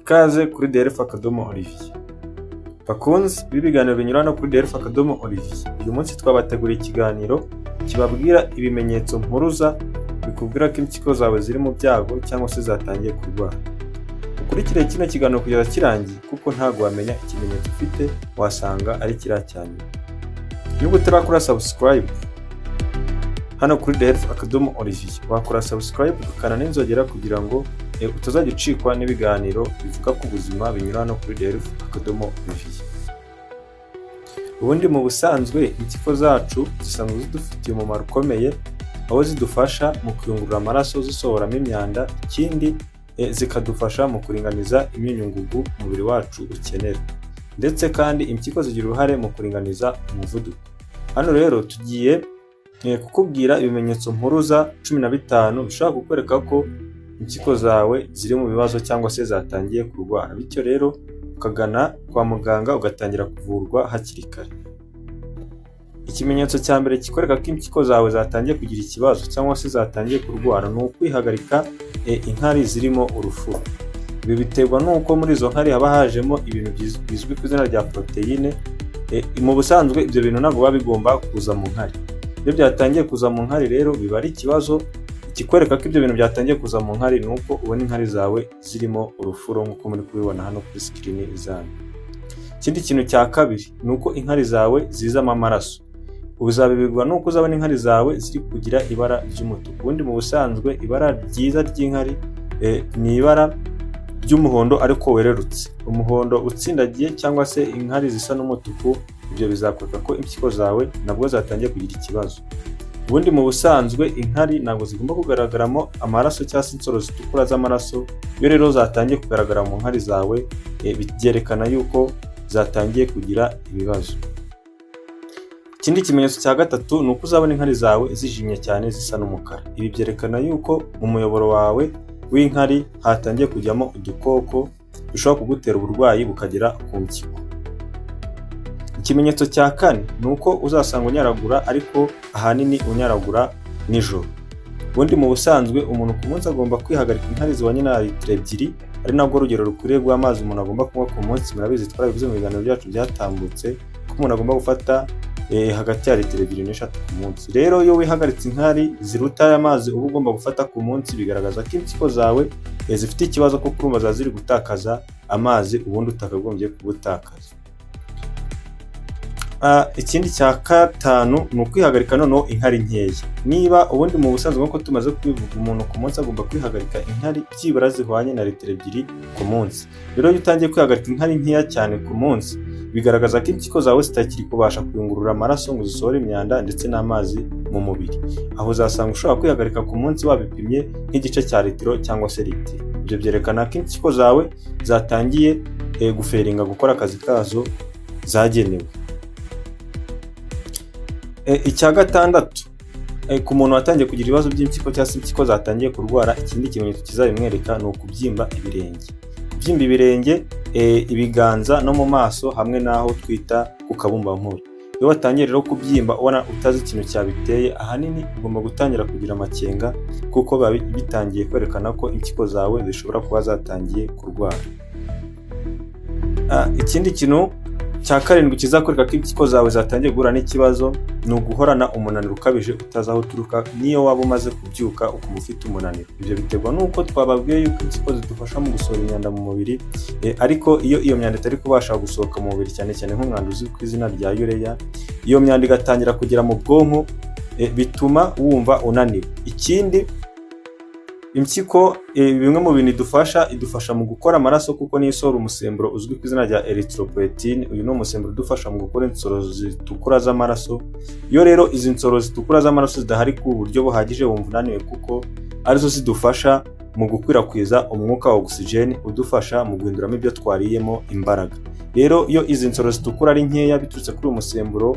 Ikaze kuri DLF@Olivier. Bakunzi b'ibiganiro binyura no kuri DLF@Olivier. Uyu munsi twabateguriye ikiganiro kibabwira ibimenyetso mpuruza bikubwira ko impyiko zawe ziri mu byago cyangwa se zatangiye kurwara. Ukurikire kino kiganiro kugeza kirangiye kuko ntago wamenya ikimenyetso ufite wasanga ari kiracyanye. Niba utarakora subscribe hano kuri DLF@Olivier, wakora subscribe ukana n'inzogera kugira ngo utazajya ucikwa n'ibiganiro bivuga ku buzima binyura no kuri DLF@Olivier. Ubundi mu busanzwe impyiko zacu zisanzwe zidufitiye umumaro ukomeye, aho zidufasha mu kuyungurura amaraso zisohoramo imyanda, ikindi zikadufasha mu kuringaniza imyunyungugu umubiri wacu ukenera, ndetse kandi impyiko zigira uruhare mu kuringaniza umuvuduko. Hano rero tugiye kukubwira ibimenyetso mpuruza 15 bishobora kukwereka ko impyiko zawe ziri mu bibazo cyangwa se zatangiye kurwara, bityo rero ukagana kwa muganga ugatangira kuvurwa hakiri kare. Ikimenyetso cya mbere kikwereka ko impyiko zawe zatangiye kugira ikibazo cyangwa se zatangiye kurwara ni ukwihagarika inkari zirimo urufuro. Ibi biterwa n'uko muri izo nkari haba hajemo ibintu bizwi ku izina rya proteine. Mu busanzwe ibyo bintu ntabwo biba bigomba kuza mu nkari. Iyo byatangiye kuza mu nkari rero biba ari ikibazo. Ikikwereka ko ibyo bintu byatangiye kuza mu nkari ni uko ubona inkari zawe zirimo urufuro nk'uko muri kubibona hano kuri screen zanyu. Ikindi kintu cya kabiri ni uko inkari zawe zizamo amaraso. Uzabibirwa nuko uzabona inkari zawe ziri kugira ibara ry'umutuku. Ubundi mu busanzwe ibara ryiza ry'inkari ni ibara ry'umuhondo ariko wererutse. Umuhondo utsindagiye cyangwa se inkari zisa n'umutuku, ibyo bizakwereka ko impyiko zawe nabwo zatangiye kugira ikibazo. Ubundi mu busanzwe inkari ntabwo zigomba kugaragaramo amaraso cyangwa se insoro zitukura z'amaraso. Iyo rero zatangiye kugaragara mu nkari zawe byerekana yuko zatangiye kugira ibibazo. Ikindi kimenyetso cya gatatu ni uko uzabona inkari zawe zijimye cyane zisa n'umukara. Ibi byerekana yuko mu muyoboro wawe w'inkari hatangiye kujyamo udukoko dushobora kugutera uburwayi bukagera ku mpyiko. Ikimenyetso cya kane ni uko uzasanga unyaragura, ariko ahanini unyaragura nijoro. Ubundi mu busanzwe umuntu ku munsi agomba kwihagarika inkari zibanye na litiro 2, ari nabwo urugero rukwiriye rw'amazi umuntu agomba kunywa ku munsi. Murabizi twarabivuze mu biganiro byacu byatambutse ko umuntu agomba gufata hagati ya litiro 2 n'eshatu ku munsi. Rero iyo wihagaritse inkari ziruta aya mazi uba ugomba gufata ku munsi, bigaragaza ko impyiko zawe zifite ikibazo ko kurumva za ziri gutakaza amazi ubundi utakagombye kubutakaza. Ikindi cya gatanu ni ukwihagarika noneho inkari nkeya. Niba ubundi mu busanzwe nk'uko tumaze kubivuga, umuntu ku munsi agomba kwihagarika inkari byibura zihwanye na litiro 2 ku munsi. Rero iyo utangiye kwihagarika inkari nkeya cyane ku munsi, bigaragaza ko impyiko zawe zitakiri kubasha kuyungurura amaraso ngo zisohore imyanda ndetse n'amazi mu mubiri. Aho uzasanga ushobora kwihagarika ku munsi wabipimye nk'igice cya litiro cyangwa se litiro. Ibyo byerekana ko impyiko zawe zatangiye guferinga gukora akazi kazo zagenewe. Icya gatandatu, ku muntu watangiye kugira ibibazo by'impyiko cyangwa se impyiko zatangiye kurwara, ikindi kimenyetso kizabimwereka ni ukubyimba ibirenge. Kubyimba ibirenge, ibiganza no mu maso hamwe n'aho twita ku kabumbampuru. Iyo watangiye rero kubyimba ubona utazi ikintu cyabiteye, ahanini ugomba gutangira kugira amakenga kuko biba bitangiye kwerekana ko impyiko zawe zishobora kuba zatangiye kurwara. Ikindi kintu cya karindwi kizakwereka ko impyiko zawe zatangiye guhura n'ikibazo ni uguhorana umunaniro ukabije utazi aho uturuka niyo waba umaze kubyuka ukumva ufite umunaniro. Ibyo biterwa n'uko twababwiye yuko impyiko zidufasha mu gusohora imyanda mu mubiri, ariko iyo myanda itari kubasha gusohoka mu mubiri, cyane cyane nk'umwanda uzwi ku izina rya ureya, iyo myanda igatangira kugera mu bwonko, bituma wumva unaniwe. Ikindi, impyiko bimwe mu bintu idufasha mu gukora amaraso kuko niyo isohora umusemburo uzwi ku izina rya erythropoietin. Uyu ni umusemburo udufasha mu gukora insoro zitukura z'amaraso. Iyo rero izi nsoro zitukura z'amaraso zidahari ku buryo buhagije wumva unaniwe, kuko arizo zidufasha mu gukwirakwiza umwuka wa oxygen udufasha mu guhinduramo ibyo twariyemo imbaraga. Rero iyo izi nsoro zitukura ari nkeya biturutse kuri umusemburo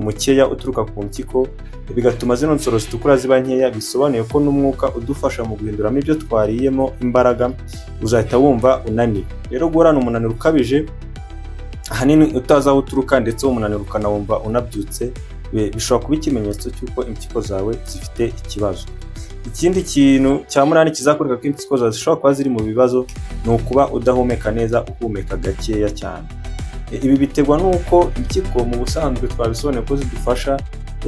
mukeya uturuka ku mpyiko, bigatuma zino nsoro zitukura ziba nkeya, bisobanuye ko n'umwuka udufasha mu guhinduramo ibyo twariyemo imbaraga uzahita wumva unaniwe. Rero guhorana umunaniro ukabije, ahanini utazi aho uturuka ndetse umunaniro ukanawumva unabyutse, bishobora kuba ikimenyetso cy'uko impyiko zawe zifite ikibazo. Ikindi kintu cya munani kizakwereka ko impyiko zawe zishobora kuba ziri mu bibazo ni ukuba udahumeka neza, uhumeka gakeya cyane. Ibi biterwa n'uko impyiko mu busanzwe twabisobanuye ko zidufasha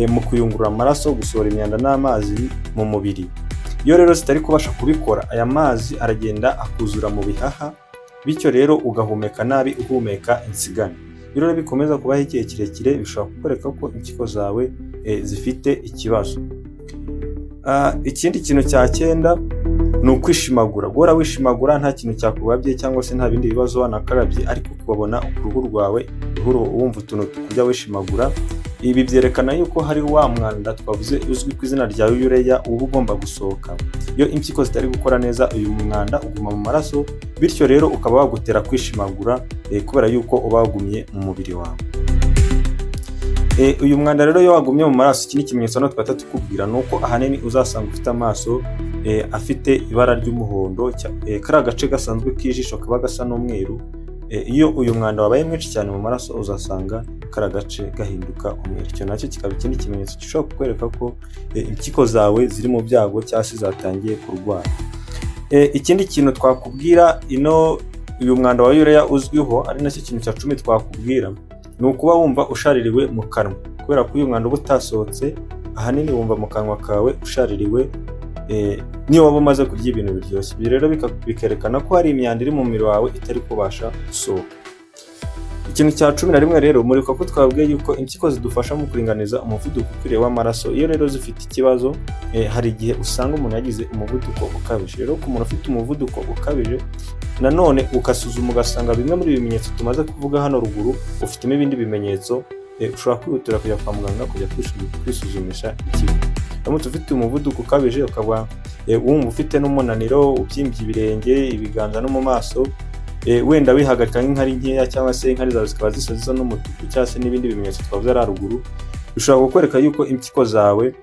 mu kuyungurura amaraso, gusohora imyanda n'amazi mu mubiri. Iyo rero zitari kubasha kubikora, aya mazi aragenda akuzura mu bihaha, bityo rero ugahumeka nabi, uhumeka insigane. Iyo rero bikomeza kubaho igihe kirekire, bishobora kukwereka ko impyiko zawe zifite ikibazo. Ikindi kintu cya 9 ni ukwishimagura. Guhora wishimagura nta kintu cyakubabye cyangwa se nta bindi bibazo wanakarabye, ariko ukabona uruhu rwawe wumva utuntu tukujya wishimagura. Ibi byerekana yuko hari wa mwanda twavuze uzwi ku izina rya urea uba ugomba gusohoka. Iyo impyiko zitari gukora neza, uyu mwanda uguma mu maraso, bityo rero ukaba wagutera kwishimagura kubera yuko uba wagumye mu mubiri wawe. Uyu mwanda rero iyo wagumye mu maraso, iki ni ikimenyetso no twahita tukubwira nuko ahanini uzasanga ufite amaso afite ibara ry'umuhondo, kari agace gasanzwe k'ijisho kaba gasa n'umweru. Iyo uyu mwanda wabaye mwinshi cyane mu maraso, uzasanga kari agace gahinduka umweru. Icyo nacyo kikaba ikindi kimenyetso gishobora kukwereka ko impyiko zawe ziri mu byago cyangwa se zatangiye kurwara. Ikindi kintu twakubwira, uyu mwanda wa urea uzwiho, ari nacyo kintu cya 10 twakubwira, ni ukuba wumva ushaririwe mu kanwa. Kubera ko uyu mwanda uba utasohotse, ahanini wumva mu kanwa kawe ushaririwe niyo waba umaze kurya ibintu biryoshye. Ibi rero bikerekana ko hari imyanda iri mu mubiri wawe itari kubasha gusohoka. Ikintu cya 11 rero, muribuka ko twabwiye yuko impyiko zidufasha mu kuringaniza umuvuduko ukwiriye w'amaraso. Iyo rero zifite ikibazo, hari igihe usanga umuntu yagize umuvuduko ukabije. Rero ku muntu ufite umuvuduko ukabije, nanone ukasuzuma ugasanga bimwe muri bimenyetso tumaze kuvuga hano ruguru, ufitemo ibindi bimenyetso, ushobora kwihutira kujya kwa muganga kujya kwisuzumisha impyiko. Uramutse ufite umuvuduko ukabije, ukaba wumva ufite n'umunaniro, ubyimbye ibirenge, ibiganza no mu maso, wenda wihagarika nk'inkari nkeya cyangwa se inkari zawe zikaba zisa n'umutuku cyangwa se n'ibindi bimenyetso twavuze ari haruguru, bishobora kukwereka yuko impyiko zawe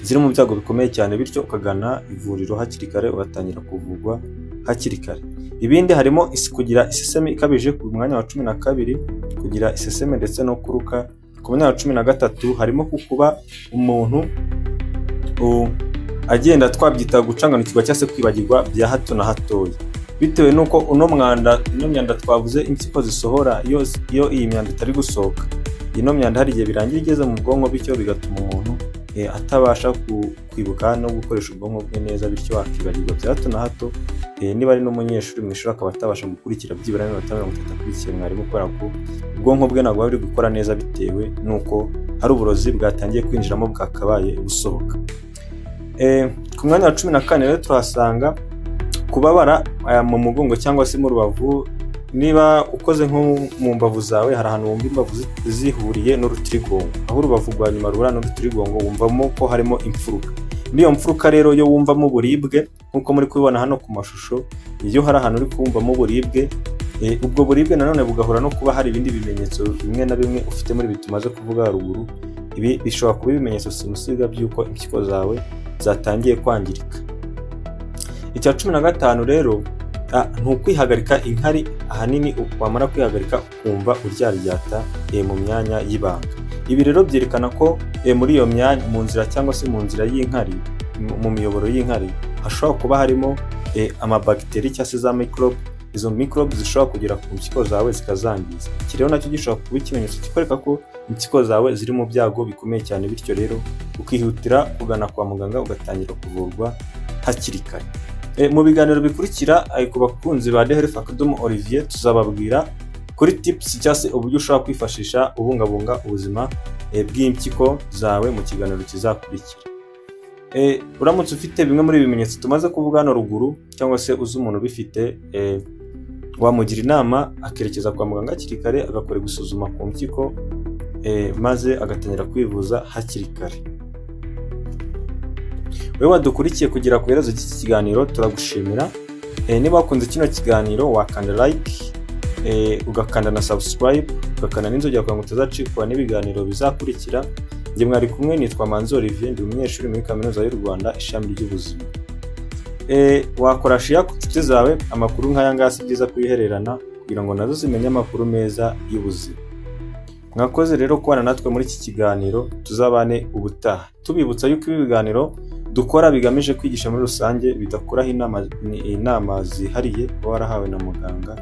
ziri mu byago bikomeye cyane, bityo ukagana ivuriro hakiri kare, ugatangira kuvurwa hakiri kare. Ibindi harimo kugira iseseme ikabije ku mwanya wa 12, kugira iseseme ndetse no kuruka ku mwanya wa 13. Harimo kuba umuntu agenda twabyita gucanganukirwa cyangwa se kwibagirwa bya hato na hatoya, bitewe nuko ino myanda twavuze impyiko zisohora, iyo iyi myanda itari gusohoka, ino myanda hari igihe birangira igeze mu bwonko, bityo bigatuma umuntu atabasha kwibuka no gukoresha ubwonko bwe neza, bityo akibagirwa bya hato na hato. Niba ari n'umunyeshuri mu ishuri akaba atabasha gukurikira byibura n'iminota 30 akurikiye mwarimu, kubera ko ubwonko bwe ntabwo buri gukora neza, bitewe nuko hari uburozi bwatangiye kwinjiramo bwakabaye busohoka. Ku mwanya wa 14 rero tuhasanga kubabara mu mugongo cyangwa se mu rubavu. Niba ukoze nko mu mbavu zawe, hari ahantu wumva imbavu zihuriye n'urutirigongo, aho urubavu rwa nyuma ruhura n'urutirigongo, wumvamo ko harimo imfuruka. Niyo mfuruka rero yo wumvamo uburibwe, nk'uko muri kubibona hano ku mashusho, iyo hari ahantu uri kumvamo uburibwe, ubwo buribwe nanone bugahura no kuba hari ibindi bimenyetso bimwe na bimwe ufite muri bitumaze kuvuga haruguru. Ibi bishobora kuba ibimenyetso simusiga by'uko impyiko zawe zatangiye kwangirika. Icya 15 rero, ni ukwihagarika inkari. Ahanini wamara kwihagarika ukumva uryaryata mu myanya y'ibanga. Ibi rero byerekana ko muri iyo myanya, mu nzira cyangwa se mu nzira y'inkari, mu miyoboro y'inkari, hashobora kuba harimo amabagiteri cyangwa se za microbe. Izo microbe zishobora kugera ku mpyiko zawe zikazangiza. Iki rero nacyo gishobora kuba ikimenyetso kikwereka ko impyiko zawe ziri mu byago bikomeye cyane, bityo rero ukihutira kugana kwa muganga ugatangira kuvurwa hakiri kare. Mu biganiro bikurikira ku bakunzi ba The Health Academy Olivier, tuzababwira kuri tips cyangwa se uburyo ushobora kwifashisha ubungabunga ubuzima bw'impyiko zawe mu kiganiro kizakurikira. Uramutse ufite bimwe muri ibimenyetso tumaze kuvuga hano ruguru, cyangwa se uzi umuntu ubifite, wamugira inama akerekeza kwa muganga hakiri kare, agakora gusuzuma ku mpyiko, maze agatangira kwivuza hakiri kare. Wewe wadukurikiye kugera ku iherezo ry'iki kiganiro, turagushimira. Niba wakunze kino kiganiro, wakanda like, ugakanda na subscribe, ugakanda n'inzogera kugira ngo utazacikwa n'ibiganiro bizakurikira. Njye mwari kumwe, nitwa Manzi Olivier, ndi umunyeshuri muri Kaminuza y'u Rwanda ishami ry'ubuzima. Wakora share ku nshuti zawe, amakuru nk'aya ngaya si byiza kuyihererana, kugira ngo nazo zimenye amakuru meza y'ubuzima. Mwakoze rero kubana natwe muri iki kiganiro, tuzabane ubutaha. Tubibutsa yuko ibi biganiro dukora bigamije kwigisha muri rusange, bidakuraho inama zihariye uba warahawe na muganga,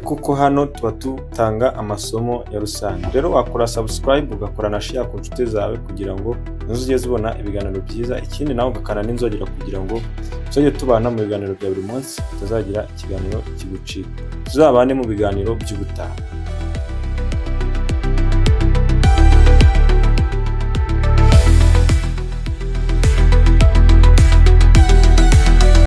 kuko hano tuba dutanga amasomo ya rusange. Rero wakora subscribe, ugakora na share ku nshuti zawe kugira ngo nazo ujye zibona ibiganiro byiza. Ikindi nawe ugakana n'inzogera kugira ngo tuzajye tubana mu biganiro bya buri munsi, utazagira ikiganiro kigucika. Tuzabane mu biganiro by'ubutaha.